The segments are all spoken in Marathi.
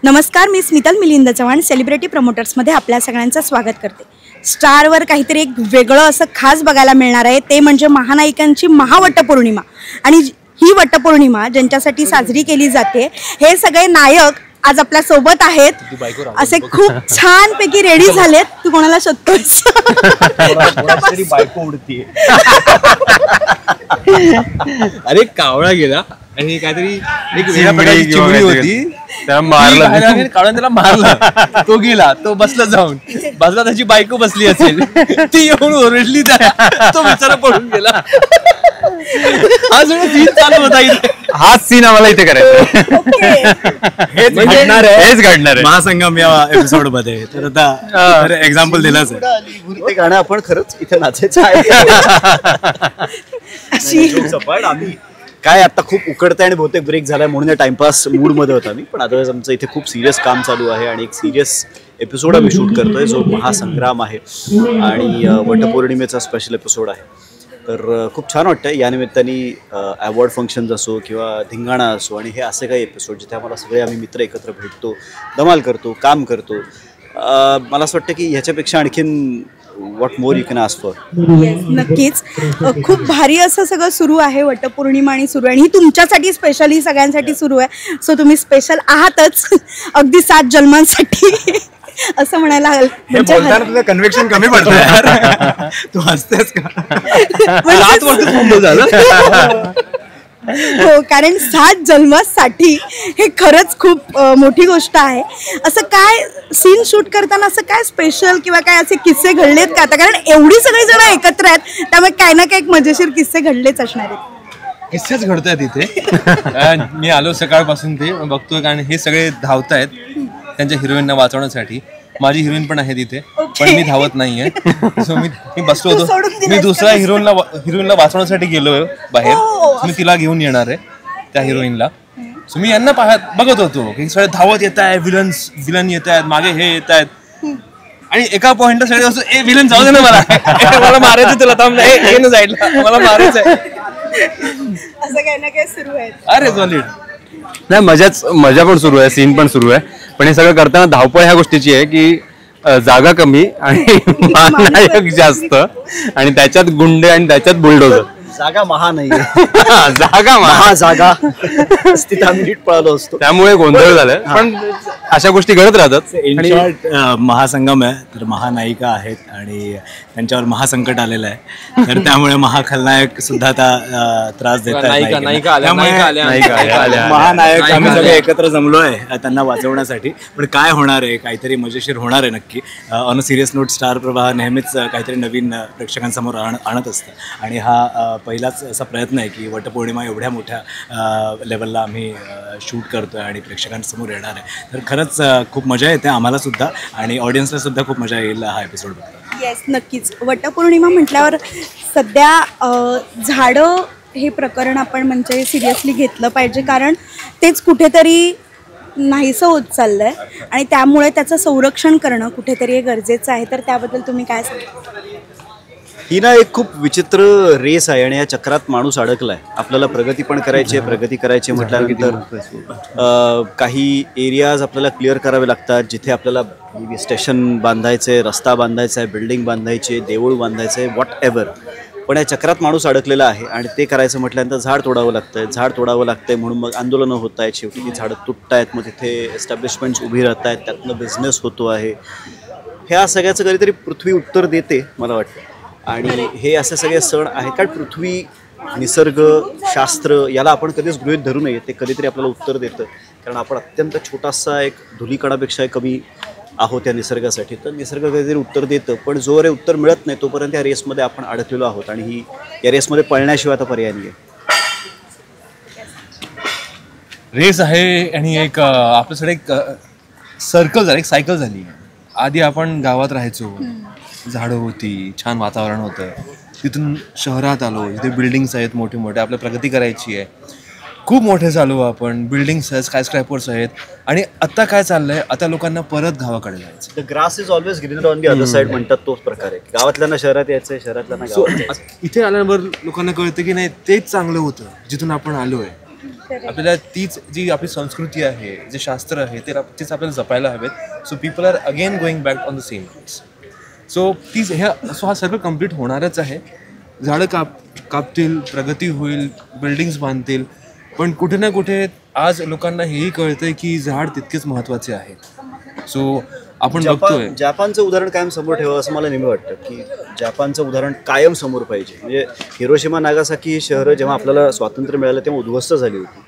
नमस्कार, मी स्मितल मिलिंद चव्हाण सेलिब्रिटी प्रमोटर्समध्ये आपल्या सगळ्यांचं स्वागत करते. स्टारवर काहीतरी एक वेगळं असं खास बघायला मिळणार आहे, ते म्हणजे महानायिकांची महावटपौर्णिमा. आणि ही वटपौर्णिमा ज्यांच्यासाठी साजरी केली जाते, हे सगळे नायक आज आपल्या सोबत आहेत. असे खूप छान पैकी रेडी झालेत. तू कोणाला शोधतोस? बायको उडतीये. अरे कावळा गेला आणि काहीतरी एक वेगळ्या प्रकारची चिमणी होती, त्याला मारलं, त्याला मारला, तो गेला, तो बसला, जाऊन बसला, त्याची बायको बसली असेल, ती येऊन ओरडली, तो बिचारा पळून गेला. हा सगळं सीन चालू होता इथे. हाच सीन आम्हाला इथे करायचा, हेच घडणार आहे महासंगम या एपिसोड मध्ये. तर आता एक्झाम्पल दिलाच आहे. ते गाणं आपण खरंच इथे नाचायचं आहे. आम्ही काय आता खूप उकडतंय आणि बहुतेक ब्रेक झालाय म्हणून टाइमपास मूड मध्ये होता मी, पण अदरवाईज आमचं इथे खूप सिरियस काम चालू आहे आणि एक सिरियस एपिसोड आम्ही शूट करतोय जो महासंग्राम आहे आणि वटपौर्णिमेचा स्पेशल एपिसोड आहे. तर खूप छान वाटतंय या निमित्ताने. अवॉर्ड फंक्शन्स असो किंवा धिंगाणा असो आणि हे असे काही एपिसोड जिथे आम्हाला सगळे आम्ही मित्र एकत्र भेटतो, धमाल करतो, काम करतो. मला असं वाटतं की ह्याच्यापेक्षा आणखीन what more you can ask for. नक्कीच खूप भारी असं सगळं सुरू आहे. वटपौर्णिमा आणि सुरू आहे आणि ही तुमच्यासाठी स्पेशली सगळ्यांसाठी सुरू आहे. सो तुम्ही स्पेशल आहातच अगदी 7 जन्मांसाठी असं म्हणायला तुझं कन्व्हिक्शन कमी पडतं. तू हसतेस का? हो, कारण 7 जन्मासाठी हे खरंच खूप मोठी गोष्ट आहे. असं काय सीन शूट करताना असं काय स्पेशल किंवा काय असे किस्से घडलेत का? आता कारण एवढी सगळी जण एकत्र आहेत, त्यामुळे काही ना काही एक मजेशीर किस्से घडलेच असणार आहेत. किस्सेच घडत आहेत इथे. मी आलो सकाळपासून ते बघतोय कारण हे सगळे धावतायत त्यांच्या हिरोईनना वाचवण्यासाठी. माझी हिरोईन पण आहे तिथे, पण मी धावत नाहीये. सो मी बसलो होतो. मी दुसऱ्या हिरोईनला वाचवण्यासाठी गेलोय बाहेर. मी तिला घेऊन येणार आहे त्या हिरोईनला. सो मी यांना बघत होतो की सगळे धावत येत आहे, विलन येत आहेत, मागे हे येत आहेत. आणि एका पॉइंटला सगळे असं, ए विलन जाऊ दे ना, मला मारायचं, तुला थांब ना जायला, मला मारायचंय. असं काही ना काही सुरू आहे. अरे सॉलिड. नाही, मजा पण सुरू आहे, सीन पण सुरू आहे. पण हे सगळं करताना धावपळ ह्या गोष्टीची आहे की जागा कमी आणि महानायक जास्त आणि त्याच्यात गुंडे आणि त्याच्यात बुलडोजर. जागा महा नाही, जागा जागा तिथे आम्ही नीट पळालो असतो, त्यामुळे गोंधळ झालाय. पण अशा गोष्टी घडत राहतात. इन शॉर्ट महासंगम आहे, तर महानायिका आहेत आणि त्यांच्यावर महासंकट आलेलं आहे. तर त्यामुळे महाखलनायक सुद्धा आता त्रास देत आहेत. महानायक आम्ही सगळे एकत्र जमलोय त्यांना वाचवण्यासाठी. पण काय होणार आहे, काहीतरी मजेशीर होणार आहे नक्की. On a serious note, star प्रवाह नेहमीच काहीतरी नवीन प्रेक्षकांसमोर आणत असतं आणि हा पहिलाच असा प्रयत्न आहे की वटपौर्णिमा एवढ्या मोठ्या लेवलला आम्ही शूट करतोय आणि प्रेक्षकांसमोर येणार आहे. तर खरंच खूप मजा येते आम्हाला सुद्धा आणि ऑडियन्सला सुद्धा खूप मजा येईल हा एपिसोड बघताना. येस, नक्कीच. वटपौर्णिमा म्हटल्यावर सध्या झाडं हे प्रकरण आपण म्हणजे सिरियसली घेतलं पाहिजे, कारण तेच कुठेतरी नाहीसं होत चाललंय आणि त्यामुळे त्याचं संरक्षण करणं कुठेतरी हे गरजेचं आहे. तर त्याबद्दल तुम्ही काय सांगता? ही ना एक खूप विचित्र रेस आहे आणि या चक्रात माणूस अडकलाय. आपल्याला प्रगती पण करायची आहे. प्रगती करायची म्हटल्यानंतर काही एरियाज आपल्याला क्लिअर करावे लागतात, जिथे आपल्याला स्टेशन बांधायचं आहे, रस्ता बांधायचा आहे, बिल्डिंग बांधायची आहे, देऊळ बांधायचं आहे, व्हॉट एव्हर. पण या चक्रात माणूस अडकलेला आहे आणि ते करायचं म्हटल्यानंतर झाड तोडावं लागतंय. म्हणून मग आंदोलनं होत आहेत, शेवटी ती झाडं तुटत आहेत, मग तिथे एस्टॅब्लिशमेंट्स उभी राहत आहेत, त्यातनं बिझनेस होतो आहे. ह्या सगळ्याचं कधीतरी पृथ्वी उत्तर देते मला वाटतं. आणि हे असे सगळे सण आहेत कारण पृथ्वी, निसर्ग, शास्त्र याला आपण कधीच गृहीत धरू नये. ते कधीतरी आपल्याला उत्तर देतं, कारण आपण अत्यंत छोटासा एक धुलीकणापेक्षा कमी आहोत या निसर्गासाठी. तर निसर्ग कधीतरी उत्तर देतं, पण जोवर हे उत्तर मिळत नाही तोपर्यंत या रेसमध्ये आपण अडकलेलो आहोत आणि या रेसमध्ये पळण्याशिवाय आता पर्याय नाही आहे. रेस आहे आणि एक आपल्यासाठी एक सर्कल झाली, एक सायकल झाली. आधी आपण गावात राहायचो, झाडं होती, छान वातावरण होतं. तिथून शहरात आलो, इथे बिल्डिंग्स आहेत मोठे मोठे, आपल्याला प्रगती करायची आहे, खूप मोठे चालू आपण, बिल्डिंग्स आहेत, स्कायस्क्रॅपर्स आहेत. आणि आता काय चाललंय, आता लोकांना परत गावाकडे जायचं. The grass is always greener on the other side म्हणतात, तोच प्रकार आहे. गावातल्यांना शहरात यायचंय, शहरातल्यांना गावात. इथे आल्यावर लोकांना कळतं की नाही तेच चांगलं होतं जिथून आपण आलोय. आपल्याला तीच जी आपली संस्कृती आहे, जे शास्त्र आहे, तेच आपल्याला जपायला हवेत. So people are again going back on the same place. So हा सर्व कम्प्लीट होणारच आहे. झाडं कापतील, प्रगती होईल, बिल्डिंग्स बांधतील, पण कुठे ना कुठे आज लोकांना हेही कळतंय की झाड तितकेच महत्त्वाचे आहे. सो आपण बघतोय जपानचं उदाहरण कायम समोर ठेवावं असं मला नेहमी वाटतं की जपानचं उदाहरण कायम समोर पाहिजे. म्हणजे हिरोशिमा नागासाकी ही शहरं जेव्हा आपल्याला स्वातंत्र्य मिळालं तेव्हा उद्ध्वस्त झाली होती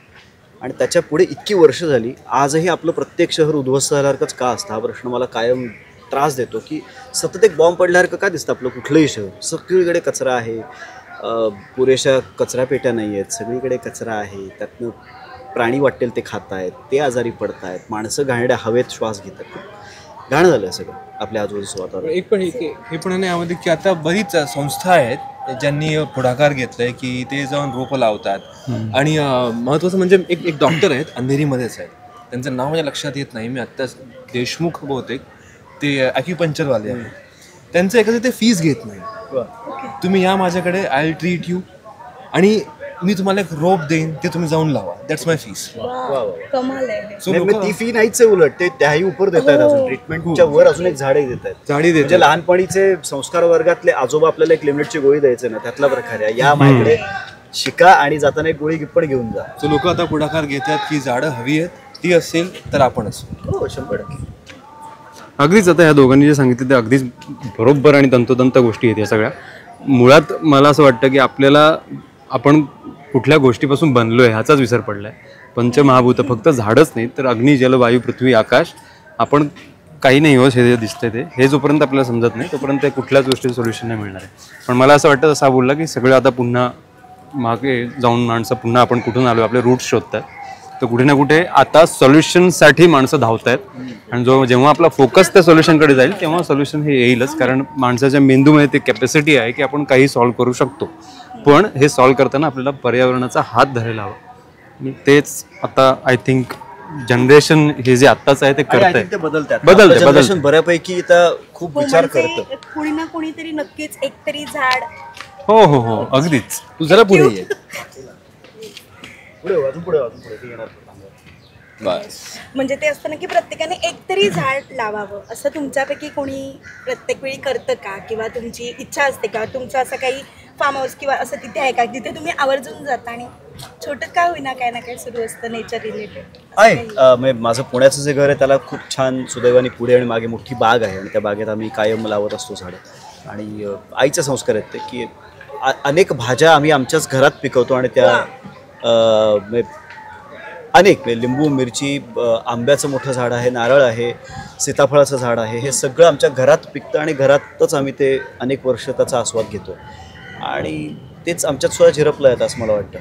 आणि त्याच्या पुढे इतकी वर्ष झाली. आजही आपलं प्रत्येक शहर उद्ध्वस्त झाल्यासारखंच का असतं हा प्रश्न मला कायम त्रास देतो की सतत एक बॉम्ब पडल्यासारखं का दिसतं आपलं कुठलंही शहर. सगळीकडे कचरा आहे, पुरेशा कचरापेट्या नाही आहेत, सगळीकडे कचरा आहे, त्यातनं प्राणी वाटेल ते खात आहेत, ते आजारी पडत आहेत, माणसं घाणेरड्या हवेत श्वास घेत आहेत. घाण झालं सगळं आपल्या आजूबाजूचं वातावरण. हे पण आहे यामध्ये की आता बरीच संस्था आहेत ज्यांनी पुढाकार घेतलाय की ते जाऊन रोपं लावतात. आणि महत्त्वाचं म्हणजे एक डॉक्टर आहेत, अंधेरीमध्येच आहेत, त्यांचं नाव माझ्या लक्षात येत नाही, मी आत्ताच देशमुख बहुतेक, ते ॲक्युपंक्चरवाले आहेत. त्यांचं एखादं ते फीस घेत नाही. तुम्ही या माझ्याकडे, आय विल ट्रीट यू आणि मी तुम्हाला एक रोप देईन, ते तुम्ही जाऊन लावा. That's my fees. कमाल आहे. सो ती फी नाहीच आहे, उलट ते त्याही उपर देत आहेत. अजून ट्रीटमेंटच्या वर अजून एक झाडही देत आहेत. म्हणजे लहानपणीचे संस्कार वर्गातले आजोबा आपल्याला एक लिमिटेडची गोळी द्यायचे ना, त्यातला प्रकार आहे. या माझ्याकडे शिका आणि जाताना एक गोळी पण घेऊन जा. सो लोक आता पुढाकार घेतात की झाडं हवी आहेत, ती असेल तर आपण असू. हो 100%. अगदीच आता ह्या दोघांनी जे सांगितलं ते अगदीच बरोबर आणि तंतोतंत गोष्टी आहेत या सगळ्या. मुळात मला असं वाटतं की आपण कुठल्या गोष्टीपासून बनलोय ह्याचाच विसर पडलाय. पंचमहाभूत फक्त झाडच नाही तर अग्नी, जल, वायू, पृथ्वी, आकाश, आपण काही नाही हो. हे दिसतंय हे जोपर्यंत आपल्याला समजत नाही तोपर्यंत कुठल्याच गोष्टीचं सोल्युशन नाही मिळणार आहे. पण मला असं वाटतं, जसं बोलला की सगळं आता पुन्हा मागे जाऊन माणसं पुन्हा आपण कुठून आलो आपले रूट्स शोधतात, तर कुठे ना कुठे आता सोल्युशनसाठी माणसं धावत आहेत. आणि जेव्हा आपला फोकस त्या सोल्युशनकडे जाईल तेव्हा सोल्युशन हे येईलच. कारण माणसाच्या मेंदूमध्ये ते कॅपॅसिटी आहे की आपण काही सॉल्व्ह करू शकतो. पण हे सॉल्व्ह करताना आपल्याला पर्यावरणाचा हात धरायला हवा. तेच आता आय थिंक जनरेशन हे जे आत्ताच आहे ते करत आहे, बदलते बऱ्यापैकी खूप विचार करतं. कोणी ना कोणीतरी नक्कीच एकतरी झाड. हो हो हो अगदीच. तू जरा पुढे ये. बस म्हणजे ते असतं ना की प्रत्येकाने एकतरी झाड लावावं, असं तुमच्यापैकी कोणी प्रत्येक वेळी करतं का? किंवा तुमची इच्छा असते का? तुमचं असं काही फार्म हाऊस किंवा असं तिथे आहे का जिथे तुम्ही आवर्जून जाता आणि छोटं का होईना काय ना काय सुरू असतं नेचर रिलेटेड आहे? माझं पुण्याचं जे घर आहे त्याला खूप छान सुदैवाने पुढे आणि मागे मोठी बाग आहे आणि त्या बागेत आम्ही कायम लावत असतो झाडं. आणि आईचे संस्कार आहेत ते की अनेक भाज्या आम्ही आमच्याच घरात पिकवतो आणि त्या अनेक लिंबू, मिरची, आंब्याचं मोठं झाड आहे, नारळ आहे, सीताफळाचं झाड आहे, हे सगळं आमच्या घरात पिकतं आणि घरातच आम्ही ते अनेक वर्ष त्याचा आस्वाद घेतो आणि तेच आमच्यात सुद्धा झिरपलं आहे असं मला वाटतं.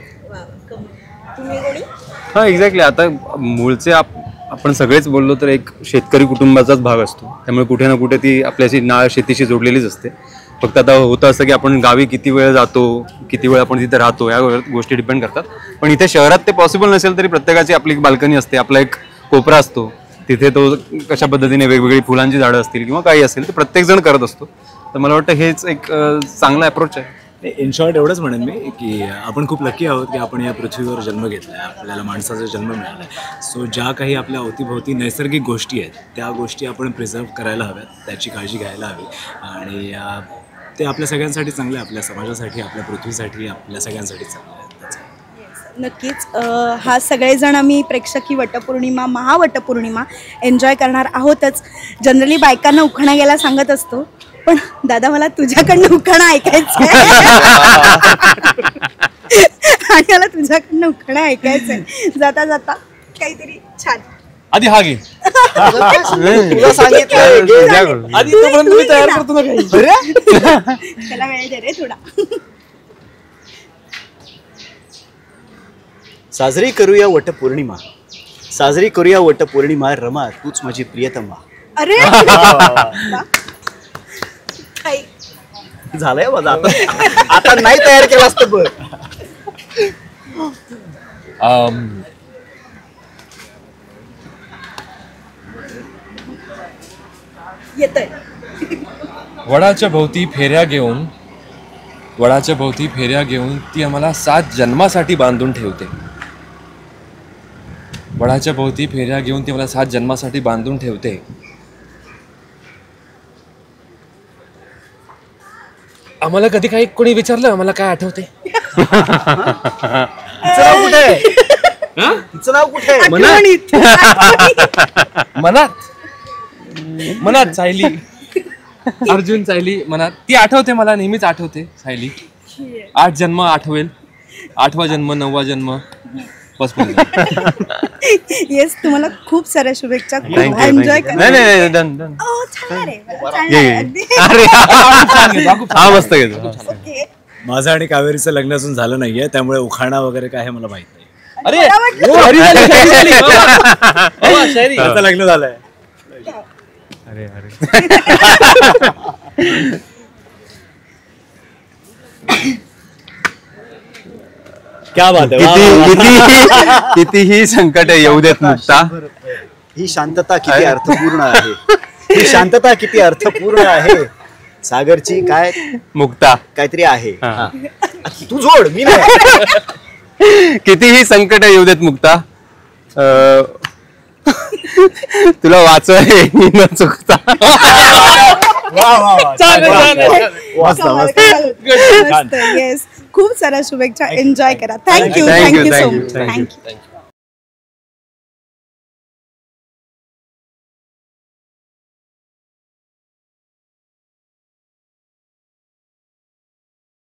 हां एक्झॅक्टली. आता मूळचे आपण सगळेच बोललो तर एक शेतकरी कुटुंबाचाच भाग असतो, त्यामुळे कुठे ना कुठे ती आपल्याशी नाळ शेतीशी जोडलेलीच असते. फक्त आता होतं असं की आपण गावी किती वेळ जातो, किती वेळ आपण तिथे राहतो, या गोष्टी डिपेंड करतात. पण इथे शहरात ते पॉसिबल नसेल तरी प्रत्येकाची आपली एक बाल्कनी असते, आपला एक कोपरा असतो, तिथे तो कशा पद्धतीने वेगवेगळी फुलांची झाडं असतील किंवा काही असेल तर प्रत्येकजण करत असतो. तर मला वाटतं हेच एक चांगला अप्रोच आहे. इन शॉर्ट एवढंच म्हणेन मी की आपण खूप लकी आहोत की आपण या पृथ्वीवर जन्म घेतला आहे, आपल्याला माणसाचा जन्म मिळाला आहे. सो ज्या काही आपल्या अवतीभोवती नैसर्गिक गोष्टी आहेत त्या गोष्टी आपण प्रिझर्व करायला हव्यात, त्याची काळजी घ्यायला हवी आणि ते आपल्या सगळ्यांसाठी चांगलं आहे, आपल्या समाजासाठी, आपल्या पृथ्वीसाठी, आपल्या सगळ्यांसाठी चांगलं आहे. नक्कीच हा सगळेजण आम्ही प्रेक्षक ही वटपौर्णिमा, महावटपौर्णिमा एन्जॉय करणार आहोतच. जनरली बायकांना उखाणा घ्यायला सांगत असतो, पण दादा मला तुझ्याकडनं उखाणा ऐकायचं आणि मला तुझ्याकडनं उखाणा ऐकायचंय. जाता जाता काहीतरी छान. आधी हा घे. त्याला वेळ दे रे थोडा. साजरी करूया वटपौर्णिमा, साजरी करूया वटपौर्णिमा, रमा तूच माझी प्रियतमा. अरे झालंय माझा. आता नाही तयार केलं असतं बघ. येतंय. वडाच्या भोवती फेऱ्या घेऊन ती आम्हाला 7 जन्मासाठी बांधून ठेवते. वडाच्या भोवती फेऱ्या घेऊन ती मला 7 जन्मासाठी बांधून ठेवते. आम्हाला कधी काही कोणी विचारलं आम्हाला काय आठवते? तिचं नाव कुठे आहे? आठवणीत. मनात सायली, अर्जुन सायली मनात. ती आठवते, मला नेहमीच आठवते सायली. 8 जन्म आठवेल, 8वा जन्म, 9वा जन्म, बस. येस, तुम्हाला खूप साऱ्या शुभेच्छा. थँक्यू. एन्जॉय नाही डन डन. छान आहे. अरे हा मस्त घेतो. ओके. माझं आणि कावेरीचं लग्न अजून झालं नाहीये, त्यामुळे उखाणा वगैरे काय हे मला माहित नाही. अरे आता लग्न झालंय. अरे अरे क्या बात आहे. कितीही संकट येऊ देत मुक्ता. ही शांतता किती अर्थपूर्ण आहे. ही शांतता किती अर्थपूर्ण आहे. सागरची काय मुक्ता काहीतरी आहे. हा. तू जोड, मी नाही. कितीही संकट येऊ देत मुक्ता. तुला वाचवाय मी न चुकता. येस, खूप साऱ्या शुभेच्छा. एन्जॉय करा. Thank you Thank you, so thank you, much. thank you. Thank you.